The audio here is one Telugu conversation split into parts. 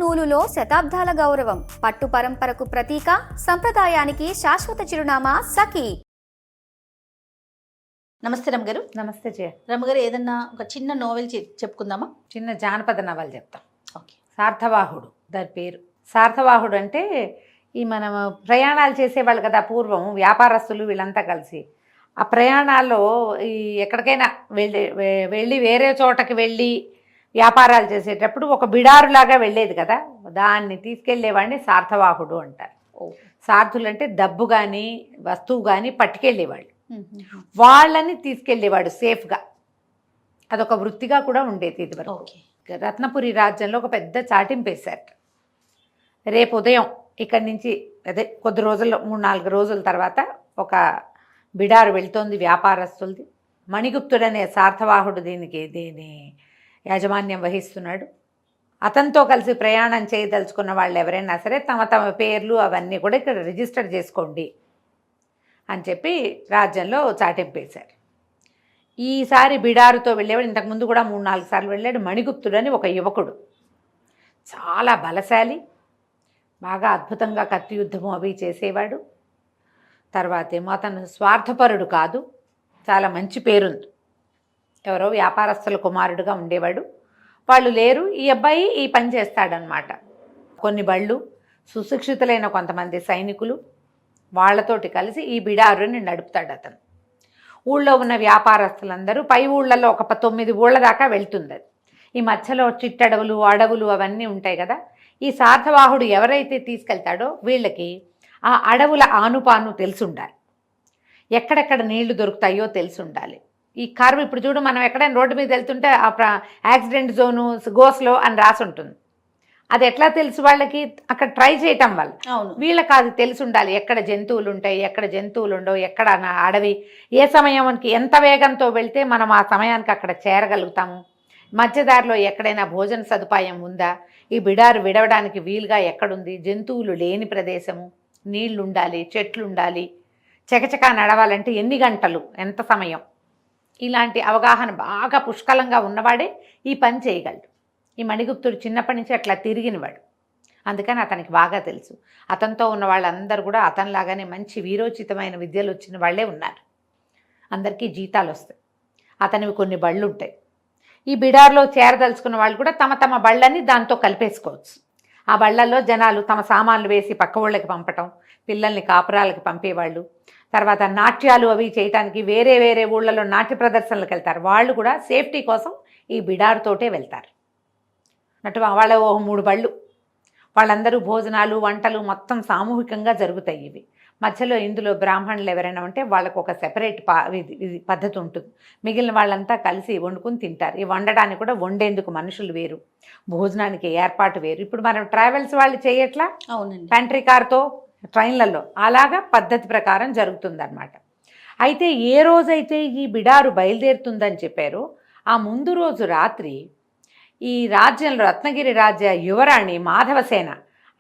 నూలులో శతాబ్దాల గౌరవం, పట్టు పరంపరకు ప్రతీక, సంప్రదాయానికి శాశ్వత చిరునామా సఖీ. నమస్తే రమ్మగారు. నమస్తే జయ. రమ్మగారు, ఏదన్నా ఒక చిన్న నోవెల్ చెప్పుకుందామా? చిన్న జానపద నవల చెప్తాం. ఓకే. సార్థవాహుడు దాని పేరు. సార్థవాహుడు అంటే ఈ మనం ప్రయాణాలు చేసేవాళ్ళు కదా పూర్వం, వ్యాపారస్తులు వీళ్ళంతా కలిసి ఆ ప్రయాణాల్లో ఈ ఎక్కడికైనా వెళ్ళి వేరే చోటకి వెళ్ళి వ్యాపారాలు చేసేటప్పుడు ఒక బిడారులాగా వెళ్ళేది కదా, దాన్ని తీసుకెళ్లేవాడిని సార్థవాహుడు అంటారు. సార్థులు అంటే డబ్బు కానీ వస్తువు కానీ పట్టుకెళ్ళేవాళ్ళు, వాళ్ళని తీసుకెళ్ళేవాడు సేఫ్గా. అదొక వృత్తిగా కూడా ఉండేది ఇది వరకు. రత్నపురి రాజ్యంలో ఒక పెద్ద చాటింపు వేశారు. రేపు ఉదయం ఇక్కడి నుంచి అదే కొద్ది రోజుల్లో 3-4 రోజుల తర్వాత ఒక బిడారు వెళ్తోంది వ్యాపారస్తులది. మణిగుప్తుడనే సార్థవాహుడు దీని యాజమాన్యం వహిస్తున్నాడు. అతనితో కలిసి ప్రయాణం చేయదలుచుకున్న వాళ్ళు ఎవరైనా సరే తమ తమ పేర్లు అవన్నీ కూడా ఇక్కడ రిజిస్టర్ చేసుకోండి అని చెప్పి రాజ్యంలో చాటింపేశారు. ఈసారి బిడారుతో వెళ్ళేవాడు. ఇంతకుముందు కూడా 3-4 సార్లు వెళ్ళాడు. మణిగుప్తుడని ఒక యువకుడు, చాలా బలశాలి, బాగా అద్భుతంగా కత్తి యుద్ధము అవి చేసేవాడు. తర్వాత ఏమో అతను స్వార్థపరుడు కాదు, చాలా మంచి పేరుంది. ఎవరో వ్యాపారస్తుల కుమారుడుగా ఉండేవాడు. వాళ్ళు లేరు, ఈ అబ్బాయి ఈ పని చేస్తాడనమాట. కొన్ని బళ్ళు, సుశిక్షితులైన కొంతమంది సైనికులు, వాళ్లతోటి కలిసి ఈ బిడారుని నడుపుతాడు అతను. ఊళ్ళో ఉన్న వ్యాపారస్తులందరూ పై ఊళ్ళలో ఒక 9 ఊళ్ళ దాకా వెళ్తుంది అది. ఈ మధ్యలో చిట్టడవులు అడవులు అవన్నీ ఉంటాయి కదా. ఈ సార్థవాహుడు ఎవరైతే తీసుకెళ్తాడో వీళ్ళకి ఆ అడవుల ఆనుపాను తెలిసి ఉండాలి, ఎక్కడెక్కడ నీళ్లు దొరుకుతాయో తెలిసి ఉండాలి. ఈ కర్వ్ ఇప్పుడు చూడు, మనం ఎక్కడైనా రోడ్డు మీద వెళ్తుంటే ఆ యాక్సిడెంట్ జోను గోస్లో అని రాసి ఉంటుంది. అది ఎట్లా తెలుసు వాళ్ళకి? అక్కడ ట్రై చేయటం వల్ల. వీళ్ళకి అది తెలిసి ఉండాలి, ఎక్కడ జంతువులు ఉంటాయి, ఎక్కడ జంతువులు ఉండవు, ఎక్కడ అడవి, ఏ సమయానికి ఎంత వేగంతో వెళ్తే మనం ఆ సమయానికి అక్కడ చేరగలుగుతాము, మధ్యదారిలో ఎక్కడైనా భోజన సదుపాయం ఉందా, ఈ బిడారు విడవడానికి వీలుగా ఎక్కడుంది, జంతువులు లేని ప్రదేశము, నీళ్లు ఉండాలి, చెట్లు ఉండాలి, చకచకా నడవాలంటే ఎన్ని గంటలు, ఎంత సమయం, ఇలాంటి అవగాహన బాగా పుష్కలంగా ఉన్నవాడే ఈ పని చేయగలడు. ఈ మణిగుప్తుడు చిన్నప్పటి నుంచి అట్లా తిరిగినవాడు, అందుకని అతనికి బాగా తెలుసు. అతనితో ఉన్న వాళ్ళందరూ కూడా అతనిలాగానే మంచి వీరోచితమైన విద్యలు వచ్చిన వాళ్ళే ఉన్నారు. అందరికీ జీతాలు వస్తాయి. అతనివి కొన్ని బళ్ళు ఉంటాయి. ఈ బిడార్లో చేరదలుచుకున్న వాళ్ళు కూడా తమ తమ బళ్ళని దాంతో కలిపేసుకోవచ్చు. ఆ బళ్ళల్లో జనాలు తమ సామాన్లు వేసి పక్క ఊళ్ళకి పంపటం, పిల్లల్ని కాపురాలకి పంపేవాళ్ళు, తర్వాత నాట్యాలు అవి చేయటానికి వేరే వేరే ఊళ్ళలో నాట్య ప్రదర్శనలకు వెళ్తారు. వాళ్ళు కూడా సేఫ్టీ కోసం ఈ బిడారుతోటే వెళ్తారు. వాళ్ళ 3 బళ్ళు, వాళ్ళందరూ భోజనాలు వంటలు మొత్తం సామూహికంగా జరుగుతాయి. ఇవి మధ్యలో ఇందులో బ్రాహ్మణులు ఎవరైనా ఉంటే వాళ్ళకు ఒక సెపరేట్ పద్ధతి ఉంటుంది. మిగిలిన వాళ్ళంతా కలిసి వండుకుని తింటారు. ఈ వండడానికి కూడా వండేందుకు మనుషులు వేరు, భోజనానికి ఏర్పాటు వేరు. ఇప్పుడు మనం ట్రావెల్స్ వాళ్ళు చేయట్లా, అవునండి, పెంట్రీ కార్తో ట్రైన్లలో అలాగా పద్ధతి ప్రకారం జరుగుతుందన్నమాట. అయితే ఏ రోజైతే ఈ బిడారు బయలుదేరుతుందని చెప్పారో ఆ ముందు రోజు రాత్రి ఈ రాజ్యంలో రత్నగిరి రాజ్య యువరాణి మాధవసేన,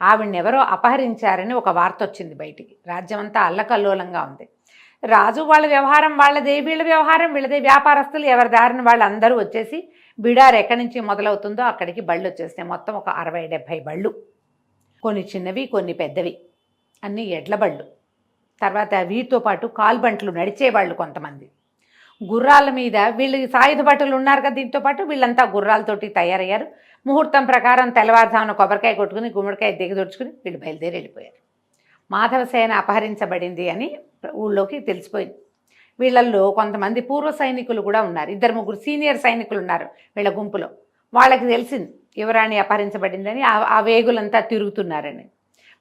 ఆవిడని ఎవరో అపహరించారని ఒక వార్త వచ్చింది బయటికి. రాజ్యం అంతా అల్లకల్లోలంగా ఉంది. రాజు వాళ్ళ వ్యవహారం వాళ్ళదే, వీళ్ళ వ్యవహారం వీళ్ళదే. వ్యాపారస్తులు ఎవరి దారిని వాళ్ళు అందరూ వచ్చేసి బిడారు ఎక్కడి నుంచి మొదలవుతుందో అక్కడికి బళ్ళు వచ్చేస్తాయి. మొత్తం ఒక 60-70 బళ్ళు, కొన్ని చిన్నవి కొన్ని పెద్దవి, అన్నీ ఎడ్ల బళ్ళు. తర్వాత వీటితో పాటు కాల్బంట్లు నడిచేవాళ్ళు, కొంతమంది గుర్రాల మీద. వీళ్ళు సాయుధ భటులు ఉన్నారు కదా, దీంతో పాటు వీళ్ళంతా గుర్రాలతోటి తయారయ్యారు. ముహూర్తం ప్రకారం తెల్లవారుజామున కొబ్బరికాయ కొట్టుకుని గుమ్మడికాయ దిగదొడుచుకుని వీళ్ళు బయలుదేరి వెళ్ళిపోయారు. మాధవసేన అపహరించబడింది అని ఊళ్ళోకి తెలిసిపోయింది. వీళ్ళల్లో కొంతమంది పూర్వ సైనికులు కూడా ఉన్నారు. 2-3 సీనియర్ సైనికులు ఉన్నారు వీళ్ళ గుంపులో. వాళ్ళకి తెలిసింది యువరాణి అపహరించబడిందని. ఆ వేగులంతా తిరుగుతున్నారని.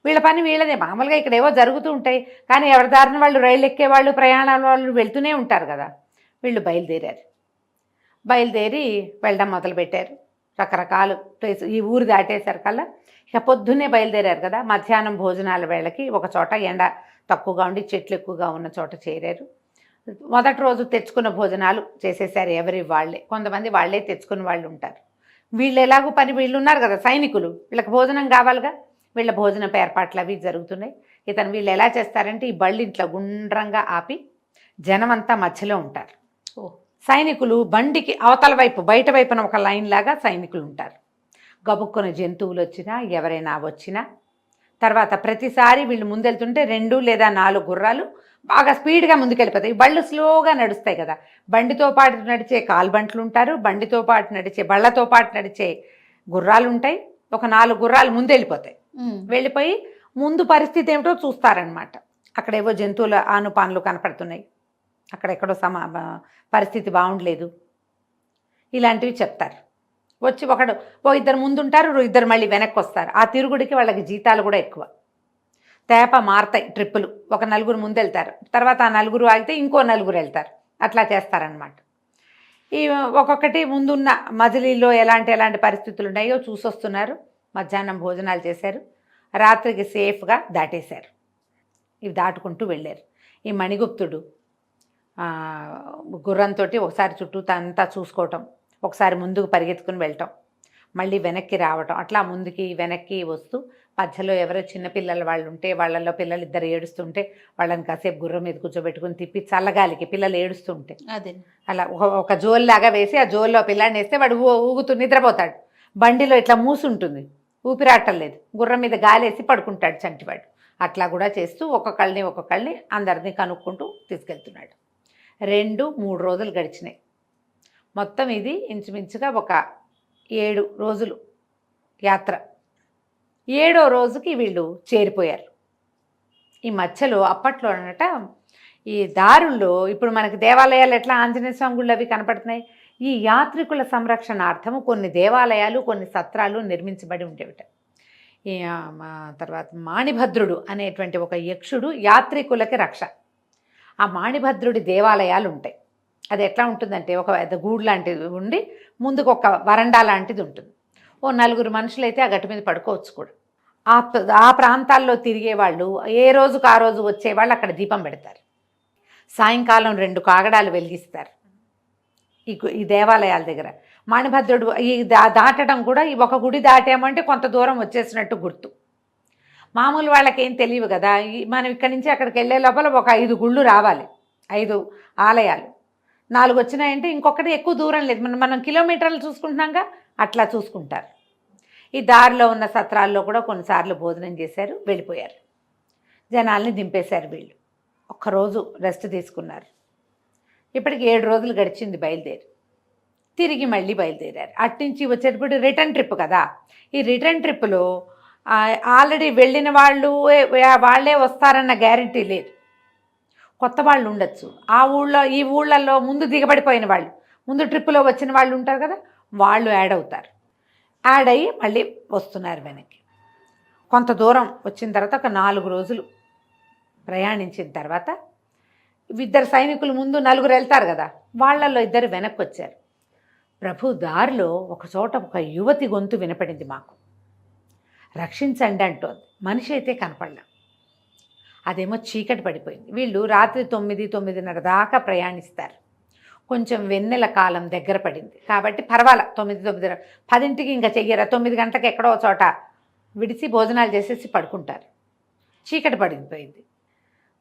వీళ్ళ పని వీళ్ళదే. మామూలుగా ఇక్కడ ఏవో జరుగుతూ ఉంటాయి, కానీ ఎవరి దారిన వాళ్ళు రైళ్ళు ఎక్కేవాళ్ళు, ప్రయాణాల వాళ్ళు వెళ్తూనే ఉంటారు కదా. వీళ్ళు బయలుదేరి వెళ్ళడం మొదలుపెట్టారు. రకరకాల ప్లేస్, ఈ ఊరు దాటేశారు కల్లా ఇక పొద్దున్నే బయలుదేరారు కదా. మధ్యాహ్నం భోజనాల వేళకి ఒక చోట ఎండ తక్కువగా ఉండి చెట్లు ఎక్కువగా ఉన్న చోట చేరారు. మొదటి రోజు తెచ్చుకున్న భోజనాలు చేసేసారు ఎవరి వాళ్ళే. కొంతమంది వాళ్ళే తెచ్చుకున్న వాళ్ళు ఉంటారు. వీళ్ళు ఎలాగో వీళ్ళు ఉన్నారు కదా సైనికులు, వీళ్ళకి భోజనం కావాలిగా. వీళ్ళ భోజనపు ఏర్పాట్లు అవి జరుగుతున్నాయి. వీళ్ళు ఎలా చేస్తారంటే ఈ బళ్ళు ఇంట్లో గుండ్రంగా ఆపి జనమంతా మధ్యలో ఉంటారు. సైనికులు బండికి అవతల వైపు బయట వైపున ఒక లైన్ లాగా సైనికులు ఉంటారు. గబుక్కున జంతువులు వచ్చినా ఎవరైనా వచ్చినా, తర్వాత ప్రతిసారి వీళ్ళు ముందెళ్తుంటే 2 లేదా 4 గుర్రాలు బాగా స్పీడ్గా ముందుకెళ్ళిపోతాయి. బళ్ళు స్లోగా నడుస్తాయి కదా, బండితో పాటు నడిచే కాల్బంట్లు ఉంటారు, బండితో పాటు నడిచే బళ్ళతో పాటు నడిచే గుర్రాలు ఉంటాయి. ఒక 4 గుర్రాలు ముందెళ్ళిపోతాయి. వెళ్ళిపోయి ముందు పరిస్థితి ఏమిటో చూస్తారనమాట. అక్కడేవో జంతువుల ఆనుపానులు కనపడుతున్నాయి, అక్కడెక్కడో పరిస్థితి బాగుండలేదు, ఇలాంటివి చెప్తారు. వచ్చి ఇద్దరు ముందుంటారు, ఇద్దరు మళ్ళీ వెనక్కి వస్తారు. ఆ తిరుగుడికి వాళ్ళకి జీతాలు కూడా ఎక్కువ. తేప మారతాయి ట్రిప్పులు. ఒక 4 ముందు వెళ్తారు, తర్వాత ఆ 4 ఆగితే ఇంకో 4 వెళ్తారు, అట్లా చేస్తారనమాట. ఈ ఒక్కొక్కటి ముందున్న మజిలీలో ఎలాంటి పరిస్థితులు ఉన్నాయో చూసొస్తున్నారు. మధ్యాహ్నం భోజనాలు చేశారు, రాత్రికి సేఫ్గా దాటేశారు. ఇవి దాటుకుంటూ వెళ్ళారు. ఈ మణిగుప్తుడు గుర్రంతో ఒకసారి చుట్టూ అంతా చూసుకోవటం, ఒకసారి ముందుకు పరిగెత్తుకుని వెళ్ళటం, మళ్ళీ వెనక్కి రావటం, అట్లా ముందుకి వెనక్కి వస్తూ మధ్యలో ఎవరో చిన్నపిల్లల వాళ్ళు ఉంటే వాళ్ళల్లో పిల్లలు ఇద్దరు ఏడుస్తుంటే వాళ్ళని కాసేపు గుర్రం మీద కూర్చోబెట్టుకుని తిప్పి చల్లగాలికి పిల్లలు ఏడుస్తుంటే అదే అలా ఒక జోల్లాగా వేసి ఆ జోల్లో పిల్లాడిని వేస్తే వాడు ఊగుతూ నిద్రపోతాడు. బండిలో ఇట్లా మూసుంటుంది, ఊపిరాటం గుర్రం మీద గాలేసి పడుకుంటాడు చంటివాడు. అట్లా కూడా చేస్తూ ఒక్కొక్కళ్ళని అందరినీ కనుక్కుంటూ తీసుకెళ్తున్నాడు. 2-3 రోజులు గడిచినాయి. మొత్తం ఇది ఇంచుమించుగా ఒక 7 రోజులు యాత్ర. 7వ రోజుకి వీళ్ళు చేరిపోయారు. ఈ మధ్యలో అప్పట్లో అనట ఈ దారుల్లో ఇప్పుడు మనకి దేవాలయాలు ఎట్లా ఆంజనేయ స్వామి గుళ్ళు అవి కనపడుతున్నాయి, ఈ యాత్రికుల సంరక్షణార్థము కొన్ని దేవాలయాలు కొన్ని సత్రాలు నిర్మించబడి ఉండేవిట. ఈ తర్వాత మాణిభద్రుడు అనేటువంటి ఒక యక్షుడు యాత్రికులకి రక్ష. ఆ మాణిభద్రుడి దేవాలయాలు ఉంటాయి. అది ఎట్లా ఉంటుందంటే ఒక గూడు లాంటిది ఉండి ముందుకు ఒక వరండా లాంటిది ఉంటుంది. ఓ 4 మనుషులైతే ఆ గట్టు మీద పడుకోవచ్చు కూడా. ఆ ప్రాంతాల్లో తిరిగే వాళ్ళు ఏ రోజుకు ఆ రోజు వచ్చేవాళ్ళు అక్కడ దీపం పెడతారు. సాయంకాలం 2 కాగడాలు వెలిగిస్తారు ఈ దేవాలయాల దగ్గర. మాణిభద్రుడు ఈ దాటడం కూడా ఈ ఒక గుడి దాటామంటే కొంత దూరం వచ్చేసినట్టు గుర్తు. మామూలు వాళ్ళకి ఏం తెలియవు కదా, మనం ఇక్కడి నుంచి అక్కడికి వెళ్ళే లోపల ఒక 5 గుళ్ళు రావాలి, 5 ఆలయాలు. 4 వచ్చినాయంటే ఇంకొకటి ఎక్కువ దూరం లేదు, మనం కిలోమీటర్లు చూసుకుంటున్నాగా అట్లా చూసుకుంటారు. ఈ దారిలో ఉన్న సత్రాల్లో కూడా కొన్నిసార్లు భోజనం చేశారు, వెళ్ళిపోయారు. జనాల్ని దింపేశారు వీళ్ళు. ఒక్కరోజు రెస్ట్ తీసుకున్నారు. ఇప్పటికి 7 రోజులు గడిచింది బయలుదేరి. తిరిగి మళ్ళీ బయలుదేరారు. అట్నుంచి వచ్చేటప్పుడు రిటర్న్ ట్రిప్ కదా. ఈ రిటర్న్ ట్రిప్లో ఆల్రెడీ వెళ్ళిన వాళ్ళే వస్తారన్న గ్యారంటీ లేదు, కొత్త వాళ్ళు ఉండొచ్చు. ఈ ఊళ్ళల్లో ముందు దిగబడిపోయిన వాళ్ళు, ముందు ట్రిప్పులో వచ్చిన వాళ్ళు ఉంటారు కదా, వాళ్ళు యాడ్ అవుతారు. యాడ్ అయ్యి మళ్ళీ వస్తున్నారు వెనక్కి. కొంత దూరం వచ్చిన తర్వాత ఒక 4 రోజులు ప్రయాణించిన తర్వాత 2 సైనికులు ముందు 4 వెళ్తారు కదా, వాళ్ళల్లో 2 వెనక్కి వచ్చారు. ప్రభు దారిలో ఒక చోట ఒక యువతి గొంతు వినపడింది మాకు, రక్షించండి అంటోంది. మనిషి అయితే కనపడలా, అదేమో చీకటి పడిపోయింది. వీళ్ళు రాత్రి 9-9:30 దాకా ప్రయాణిస్తారు. కొంచెం వెన్నెల కాలం దగ్గర పడింది కాబట్టి పర్వాలా, 9-9:30 10ంటికి ఇంకా చెయ్యరా, 9 గంటలకు ఎక్కడో చోట విడిచి భోజనాలు చేసేసి పడుకుంటారు. చీకటి పడిపోయింది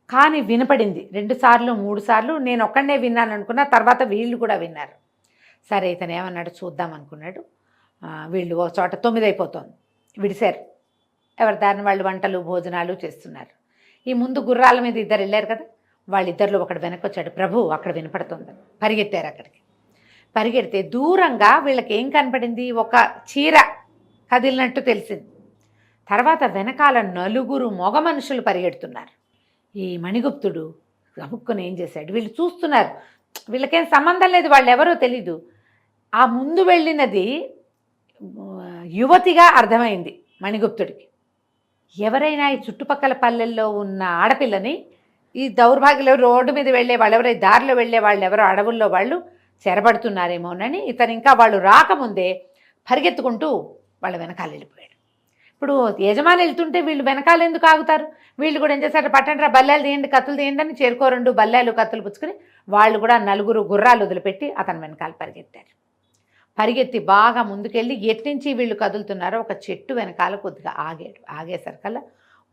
కానీ వినపడింది 2 సార్లు 3 సార్లు. నేను ఒక్కడనే విన్నాను అనుకున్నా, తర్వాత వీళ్ళు కూడా విన్నారు. సరే ఇతను ఏమన్నాడు చూద్దాం అనుకున్నాడు. వీళ్ళు ఒక చోట 9 అయిపోతుంది, విడిశారు. ఎవరి దారిని వాళ్ళు వంటలు భోజనాలు చేస్తున్నారు. ఈ ముందు గుర్రాల మీద 2 వెళ్ళారు కదా, వాళ్ళిద్దరిలో ఒకడు వెనక్కి వచ్చాడు. ప్రభు అక్కడ వినపడుతుంది, పరిగెత్తారు. అక్కడికి పరిగెడితే దూరంగా వీళ్ళకి ఏం కనపడింది, ఒక చీర కదిలినట్టు తెలిసింది. తర్వాత వెనకాల 4 మగ మనుషులు పరిగెడుతున్నారు. ఈ మణిగుప్తుడు గబుక్కుని ఏం చేశాడు, వీళ్ళు చూస్తున్నారు, వీళ్ళకేం సంబంధం లేదు, వాళ్ళు ఎవరో తెలీదు. ఆ ముందు వెళ్ళినది యువతిగా అర్థమైంది మణిగుప్తుడికి. ఎవరైనా ఈ చుట్టుపక్కల పల్లెల్లో ఉన్న ఆడపిల్లని ఈ దౌర్భాగ్యులు రోడ్డు మీద వెళ్ళే వాళ్ళు ఎవరో, దారిలో వెళ్ళే వాళ్ళు ఎవరో, అడవుల్లో వాళ్ళు చెరబడుతున్నారేమోనని ఇతను ఇంకా వాళ్ళు రాకముందే పరిగెత్తుకుంటూ వాళ్ళ వెనకాల వెళ్ళిపోయాడు. ఇప్పుడు యజమాని వెళ్తుంటే వీళ్ళు వెనకాల ఎందుకు ఆగుతారు? వీళ్ళు కూడా ఏం చేశారు, పట్టండి బల్లాలు తీయండి, కత్తులు తీయండి అని చేరుకో 2 బల్లాలు కత్తులు పుచ్చుకొని వాళ్ళు కూడా 4 గుర్రాలు వదిలిపెట్టి అతని వెనకాల పరిగెత్తారు. పరిగెత్తి బాగా ముందుకెళ్ళి ఎట్నుంచి వీళ్ళు కదులుతున్నారో ఒక చెట్టు వెనకాల కొద్దిగా ఆగాడు. ఆగేసరికల్లా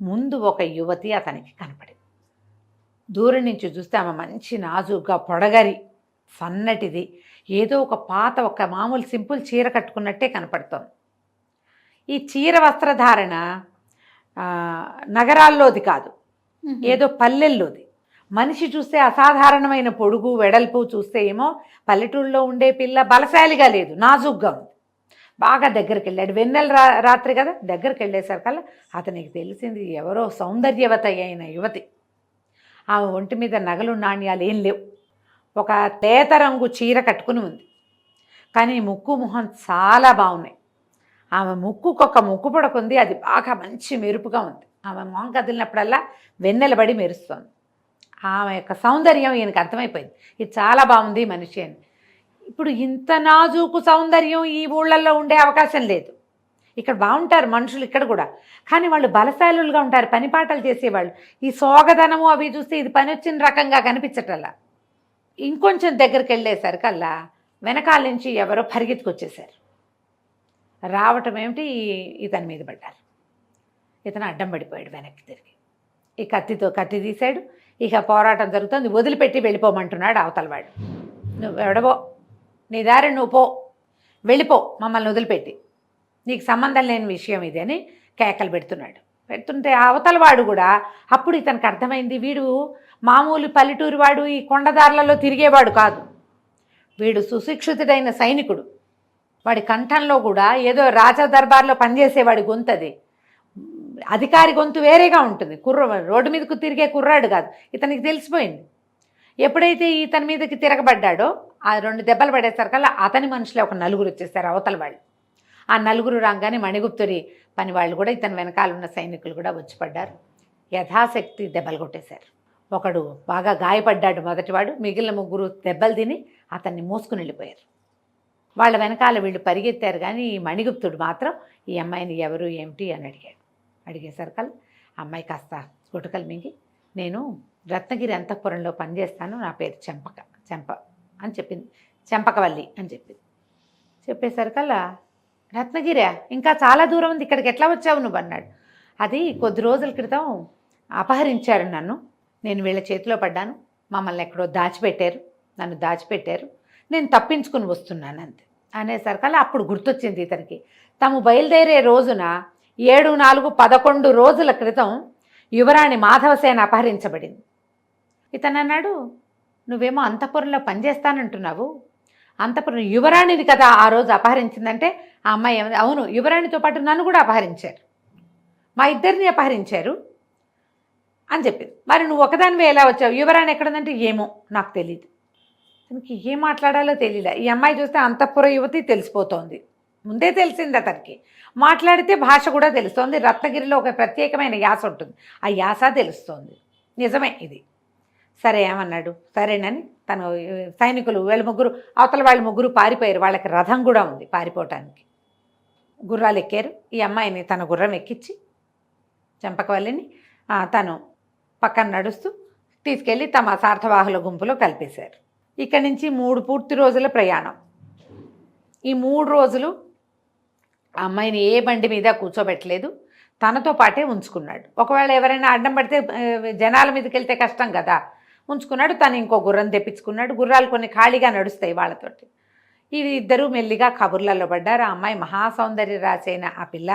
ముందు ఒక యువతి అతనికి కనపడింది. దూరం నుంచి చూస్తే ఆమె మంచి నాజుగా పొడగరి సన్నటిది, ఏదో ఒక పాత ఒక మామూలు సింపుల్ చీర కట్టుకున్నట్టే కనపడుతోంది. ఈ చీర వస్త్రధారణ నగరాల్లోది కాదు, ఏదో పల్లెల్లోది. మనిషి చూస్తే అసాధారణమైన పొడుగు వెడల్పు చూస్తే ఏమో పల్లెటూరులో ఉండే పిల్ల బలశాలిగా లేదు, నాజుగ్గా ఉంది. బాగా దగ్గరికి వెళ్ళాడు, వెన్నెల రాత్రి కదా, దగ్గరికి వెళ్ళేసరికల్లా అతనికి తెలిసింది ఎవరో సౌందర్యవత అయిన యువతి. ఆమె ఒంటి మీద నగలు నాణ్యాలు ఏం లేవు, ఒక తేత రంగు చీర కట్టుకుని ఉంది. కానీ ముక్కు మొహం చాలా బాగున్నాయి. ఆమె ముక్కుకొక ముక్కు పొడకుంది, అది బాగా మంచి మెరుపుగా ఉంది. ఆమె మొహం కదిలినప్పుడల్లా వెన్నెలబడి మెరుస్తోంది. ఆమె యొక్క సౌందర్యం ఈయనకు అర్థమైపోయింది, ఇది చాలా బాగుంది మనిషి అని. ఇప్పుడు ఇంత నాజూకు సౌందర్యం ఈ ఊళ్ళల్లో ఉండే అవకాశం లేదు. ఇక్కడ బాగుంటారు మనుషులు ఇక్కడ కూడా, కానీ వాళ్ళు బలశాలులుగా ఉంటారు, పని పాటలు చేసేవాళ్ళు. ఈ సోగదనము అవి చూస్తే ఇది పని వచ్చిన రకంగా కనిపించటల్లా. ఇంకొంచెం దగ్గరికి వెళ్ళేసరికల్లా వెనకాల నుంచి ఎవరో పరిగెత్తుకొచ్చేసారు. రావటం ఏమిటి, ఇతని మీద పడ్డారు. ఇతను అడ్డం పడిపోయాడు, వెనక్కి తిరిగి ఈ కత్తి తీశాడు. ఇక పోరాటం జరుగుతుంది, వదిలిపెట్టి వెళ్ళిపోమంటున్నాడు అవతలవాడు. నువ్వు ఎవడబో, నీ దారి నువ్వు పో, వెళ్ళిపో, మమ్మల్ని వదిలిపెట్టి, నీకు సంబంధం లేని విషయం ఇది అని కేకలు పెడుతుంటే అవతలవాడు కూడా అప్పుడు ఇతనికి అర్థమైంది, వీడు మామూలు పల్లెటూరు వాడు, ఈ కొండదారులలో తిరిగేవాడు కాదు, వీడు సుశిక్షితుడైన సైనికుడు. వాడి కంఠంలో కూడా ఏదో రాజదర్బార్లో పనిచేసేవాడి గొంతు, అది అధికారి గొంతు వేరేగా ఉంటుంది. రోడ్డు మీదకు తిరిగే కుర్రాడు కాదు. ఇతనికి తెలిసిపోయింది. ఎప్పుడైతే ఇతని మీదకి తిరగబడ్డాడో ఆ 2 దెబ్బలు పడేసరికల్లా అతని మనుషులే ఒక 4 వచ్చేసారు అవతల వాళ్ళు. ఆ 4 రాగానే మణిగుప్తుడి పని వాళ్ళు కూడా, ఇతని వెనకాల ఉన్న సైనికులు కూడా వచ్చి పడ్డారు. యథాశక్తి దెబ్బలు కొట్టేశారు. ఒకడు బాగా గాయపడ్డాడు మొదటివాడు, మిగిలిన 3 దెబ్బలు తిని అతన్ని మోసుకుని వెళ్ళిపోయారు. వాళ్ళ వెనకాల వీళ్ళు పరిగెత్తారు. కానీ ఈ మణిగుప్తుడు మాత్రం ఈ అమ్మాయిని ఎవరు ఏమిటి అని అడిగేసరికల్లా అమ్మాయి కాస్త గుటకలు మింగి, నేను రత్నగిరి అంతఃపురంలో పనిచేస్తాను, నా పేరు చెంప అని చెప్పింది. చెంపకవల్లి అని చెప్పేసరికల్లా రత్నగిరి ఇంకా చాలా దూరం ఉంది, ఇక్కడికి ఎట్లా వచ్చావు నువ్వు అన్నాడు. అది కొద్ది రోజుల క్రితం అపహరించారు నన్ను, నేను వీళ్ళ చేతిలో పడ్డాను, మమ్మల్ని ఎక్కడో నన్ను దాచిపెట్టారు, నేను తప్పించుకుని వస్తున్నాను అంతే అనేసరికల్లా అప్పుడు గుర్తొచ్చింది ఇతనికి. తాము బయలుదేరే రోజున 7-4-11 రోజుల క్రితం యువరాణి మాధవసేన అపహరించబడింది. ఇతను అన్నాడు, నువ్వేమో అంతఃపురంలో పనిచేస్తానంటున్నావు, అంతఃపురం యువరాణిని కదా ఆ రోజు అపహరించిందంటే ఆ అమ్మాయి ఏమైంది, అవును యువరాణితో పాటు నన్ను కూడా అపహరించారు, మా ఇద్దరిని అపహరించారు అని చెప్పింది. మరి నువ్వు ఒకదానివే ఎలా వచ్చావు, యువరాణి ఎక్కడుందంటే ఏమో నాకు తెలియదు. తనకి ఏం మాట్లాడాలో తెలియలే. ఈ అమ్మాయి చూస్తే అంతఃపుర యువతి తెలిసిపోతోంది, ముందే తెలిసింది అతనికి, మాట్లాడితే భాష కూడా తెలుస్తోంది. రత్నగిరిలో ఒక ప్రత్యేకమైన యాస ఉంటుంది, ఆ యాస తెలుస్తోంది. నిజమే ఇది. సరే ఏమన్నాడు, సరేనని తను సైనికులు వీళ్ళ 3 అవతల వాళ్ళు 3 పారిపోయారు. వాళ్ళకి రథం కూడా ఉంది పారిపోవటానికి. గుర్రాలు ఎక్కారు. ఈ అమ్మాయిని తన గుర్రం ఎక్కించి చెంపకవల్లిని తను పక్కన నడుస్తూ తీసుకెళ్ళి తమ సార్థవాహుల గుంపులో కలిపేశారు. ఇక్కడి నుంచి 3 పూర్తి రోజుల ప్రయాణం. ఈ 3 రోజులు ఆ అమ్మాయిని ఏ బండి మీద కూర్చోబెట్టలేదు, తనతో పాటే ఉంచుకున్నాడు. ఒకవేళ ఎవరైనా అడ్డం పడితే జనాల మీదకి వెళ్తే కష్టం కదా, ఉంచుకున్నాడు. తను ఇంకో గుర్రం తెప్పించుకున్నాడు. గుర్రాలు కొన్ని ఖాళీగా నడుస్తాయి వాళ్ళతోటి. ఇవి ఇద్దరు మెల్లిగా కబుర్లలో పడ్డారు. ఆ అమ్మాయి మహాసౌందర్య రాసైన ఆ పిల్ల.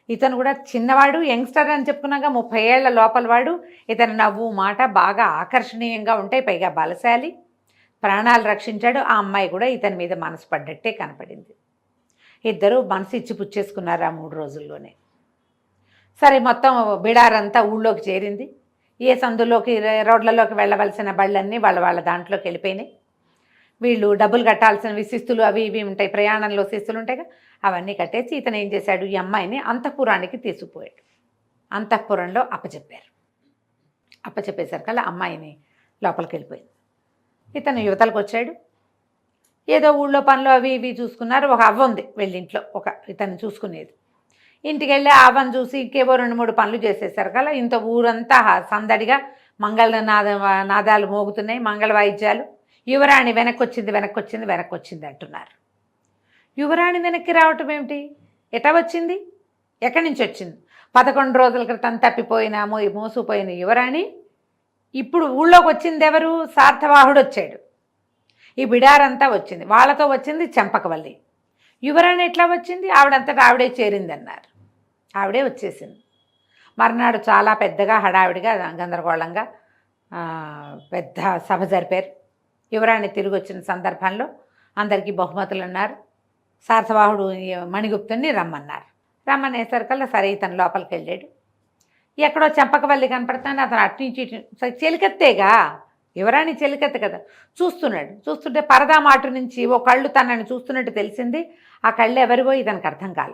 ఇతను కూడా చిన్నవాడు, యంగ్స్టర్ అని చెప్పుకున్నాక 30 ఏళ్ల లోపల వాడు. ఇతను నవ్వు మాట బాగా ఆకర్షణీయంగా ఉంటాయి, పైగా బలశాలి, ప్రాణాలు రక్షించాడు. ఆ అమ్మాయి కూడా ఇతని మీద మనసు పడ్డట్టే కనపడింది. ఇద్దరు మనసు ఇచ్చి పుచ్చేసుకున్నారు ఆ 3 రోజుల్లోనే. సరే మొత్తం బిడారంతా ఊళ్ళోకి చేరింది. ఏ సందులోకి రోడ్లలోకి వెళ్ళవలసిన బళ్ళన్నీ వాళ్ళ దాంట్లోకి వెళ్ళిపోయినాయి. వీళ్ళు డబ్బులు కట్టాల్సిన శిస్తులు అవి ఇవి ఉంటాయి, ప్రయాణంలో శిస్తులు ఉంటాయి కదా, అవన్నీ కట్టేసి ఇతను ఏం చేశాడు, ఈ అమ్మాయిని అంతఃపురానికి తీసుకుపోయాడు. అంతఃపురంలో అప్పచెప్పేసరికల్లా అమ్మాయిని లోపలికి వెళ్ళిపోయింది. ఇతను యువతలకు వచ్చాడు. ఏదో ఊళ్ళో పనులు అవి ఇవి చూసుకున్నారు. ఒక అవ్వ ఉంది వీళ్ళింట్లో, ఇతను చూసుకునేది. ఇంటికి వెళ్ళి ఆ అవ్వను చూసి ఇంకేవో 2-3 పనులు చేసేసరికల్లా ఇంత ఊరంతా సందడిగా నాదాలు మోగుతున్నాయి, మంగళ వాయిద్యాలు. యువరాణి వెనక్కి వచ్చింది అంటున్నారు. యువరాణి వెనక్కి రావటం ఏమిటి, ఎటా వచ్చింది, ఎక్కడి నుంచి వచ్చింది? 11 రోజుల క్రితం తప్పిపోయిన మోసుకుపోయిన యువరాణి ఇప్పుడు ఊళ్ళోకి వచ్చింది ఎవరు? సార్థవాహుడు వచ్చాడు. ఈ బిడారంతా వచ్చింది. వాళ్ళతో వచ్చింది చెంపకవల్లి. యువరాణి ఎట్లా వచ్చింది? ఆవిడంతటా ఆవిడే చేరిందన్నారు. ఆవిడే వచ్చేసింది. మర్నాడు చాలా పెద్దగా హడావిడిగా గందరగోళంగా పెద్ద సభ జరిపారు. యువరాణి తిరిగి వచ్చిన సందర్భంలో అందరికీ బహుమతులు అన్నారు. సార్థవాహుడు మణిగుప్తుని రమ్మన్నారు. రమ్మనేసరికల్లా సరే ఇతను లోపలికి వెళ్ళాడు. ఎక్కడో చెంపకవల్లి కనపడుతుంది. అతను అటు నుంచి ఇటు చెలికత్తేగా, యువరాణి చెలికత్తే కదా, చూస్తున్నాడు. చూస్తుంటే పరదా మాటు నుంచి ఓ కళ్ళు తనని చూస్తున్నట్టు తెలిసింది. ఆ కళ్ళు ఎవరివో ఇతనికి అర్థం కాల.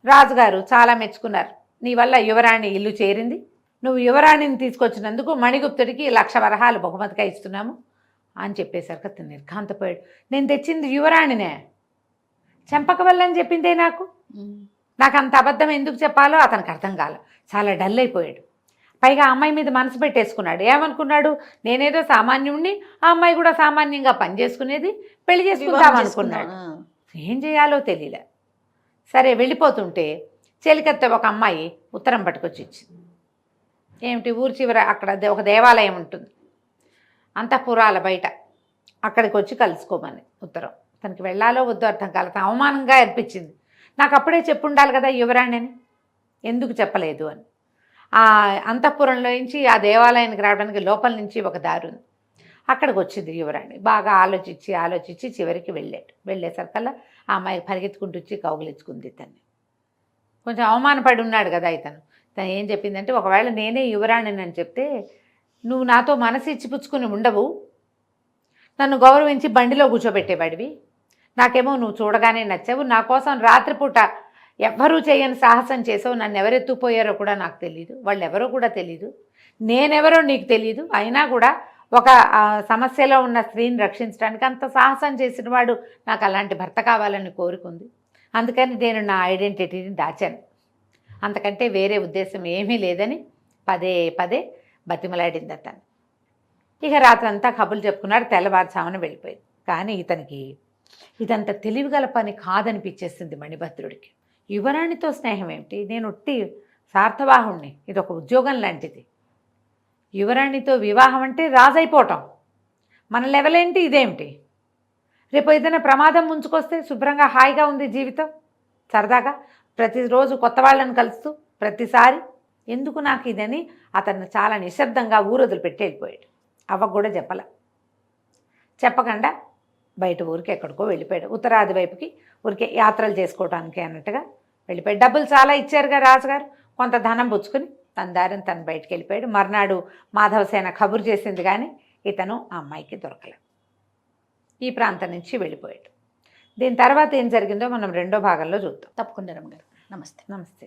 రాజుగారు చాలా మెచ్చుకున్నారు. నీ వల్ల యువరాణి ఇల్లు చేరింది. నువ్వు యువరాణిని తీసుకొచ్చినందుకు మణిగుప్తుడికి 1,00,000 వరహాలు బహుమతిగా ఇస్తున్నాము అని చెప్పేసరికి అతను నిర్ఘాంతపోయాడు. నేను తెచ్చింది యువరాణినే, చెంపకవల్లని చెప్పిందే నాకు అంత అబద్ధం ఎందుకు చెప్పాలో అతనికి అర్థం కాల. చాలా డల్ అయిపోయాడు. పైగా ఆ అమ్మాయి మీద మనసు పెట్టేసుకున్నాడు. ఏమనుకున్నాడు? నేనేదో సామాన్యుణ్ణి, ఆ అమ్మాయి కూడా సామాన్యంగా పనిచేసుకునేది, పెళ్లి చేసుకుందాం అనుకున్నాడు. ఏం చేయాలో తెలియలే. సరే వెళ్ళిపోతుంటే చెలికత్తే ఒక అమ్మాయి ఉత్తరం పట్టుకొచ్చి ఇచ్చింది. ఏమిటి? ఊరి చివర అక్కడ ఒక దేవాలయం ఉంటుంది, అంతఃపురాల బయట, అక్కడికి వచ్చి కలుసుకోమని ఉత్తరం. తనకి వెళ్ళాలో వద్దో అర్థం కాలేదు. అవమానంగా అనిపించింది. నాకు అప్పుడే చెప్పుండాలి కదా యువరాణి అని, ఎందుకు చెప్పలేదు అని. ఆ అంతఃపురంలో నుంచి ఆ దేవాలయానికి రావడానికి లోపల నుంచి ఒక దారి ఉంది. అక్కడికి వచ్చింది యువరాణి. బాగా ఆలోచించి చివరికి వెళ్ళాడు. వెళ్ళేసరికల్లా ఆ అమ్మాయి పరిగెత్తుకుంటూ వచ్చి కౌగిలించుకుంది ఇతన్ని. కొంచెం అవమానపడి ఉన్నాడు కదా ఇతను. తను ఏం చెప్పిందంటే, ఒకవేళ నేనే యువరాణిని అని చెప్తే నువ్వు నాతో మనసు ఇచ్చిపుచ్చుకుని ఉండవు, నన్ను గౌరవించి బండిలో కూర్చోబెట్టేవాడివి. నాకేమో నువ్వు చూడగానే నచ్చావు. నా కోసం రాత్రిపూట ఎవ్వరూ చేయని సాహసం చేసావు. నన్ను ఎవరెత్తుకుపోయారో కూడా నాకు తెలీదు, వాళ్ళు ఎవరో కూడా తెలీదు, నేనెవరో నీకు తెలీదు. అయినా కూడా ఒక సమస్యలో ఉన్న స్త్రీని రక్షించడానికి అంత సాహసం చేసిన వాడు నాకు అలాంటి భర్త కావాలని కోరుకుంది. అందుకని నేను నా ఐడెంటిటీని దాచాను. అంతకంటే వేరే ఉద్దేశం ఏమీ లేదని పదే పదే బతిమలాడింది అతను. ఇక రాత్రంతా కబుర్లు చెప్పుకున్నాడు. తెల్లవారుజామున వెళ్ళిపోయింది. కానీ ఇతనికి ఇదంత తెలివిగల పని కాదనిపించేసింది మణిభద్రుడికి. యువరాణితో స్నేహం ఏమిటి? నేను ఒట్టి సార్థవాహుణ్ణి, ఇది ఒక ఉద్యోగం లాంటిది. యువరాణితో వివాహం అంటే రాజైపోవటం. మన లెవెల్ ఏంటి? ఇదేమిటి? రేపు ఏదైనా ప్రమాదం ముంచుకొస్తే శుభ్రంగా హాయిగా ఉంది జీవితం, సరదాగా ప్రతిరోజు కొత్త వాళ్ళని కలుస్తూ ప్రతిసారి ఎందుకు నాకు ఇదని అతను చాలా నిశ్శబ్దంగా ఊరొదులు పెట్టి వెళ్ళిపోయాడు. అవ్వకు కూడా చెప్పకుండా బయట ఊరికి ఎక్కడికో వెళ్ళిపోయాడు. ఉత్తరాది వైపుకి ఊరికే యాత్రలు చేసుకోవడానికి అన్నట్టుగా వెళ్ళిపోయాడు. డబ్బులు చాలా ఇచ్చారుగా రాజుగారు, కొంత ధనం పుచ్చుకుని తన దారిని తను బయటికి వెళ్ళిపోయాడు. మర్నాడు మాధవసేన కబురు చేసింది కానీ ఇతను ఆ అమ్మాయికి దొరకలేదు. ఈ ప్రాంతం నుంచి వెళ్ళిపోయాడు. దీని తర్వాత ఏం జరిగిందో మనం రెండో భాగంలో చూద్దాం. తప్పకుండా రమగారు. నమస్తే. నమస్తే.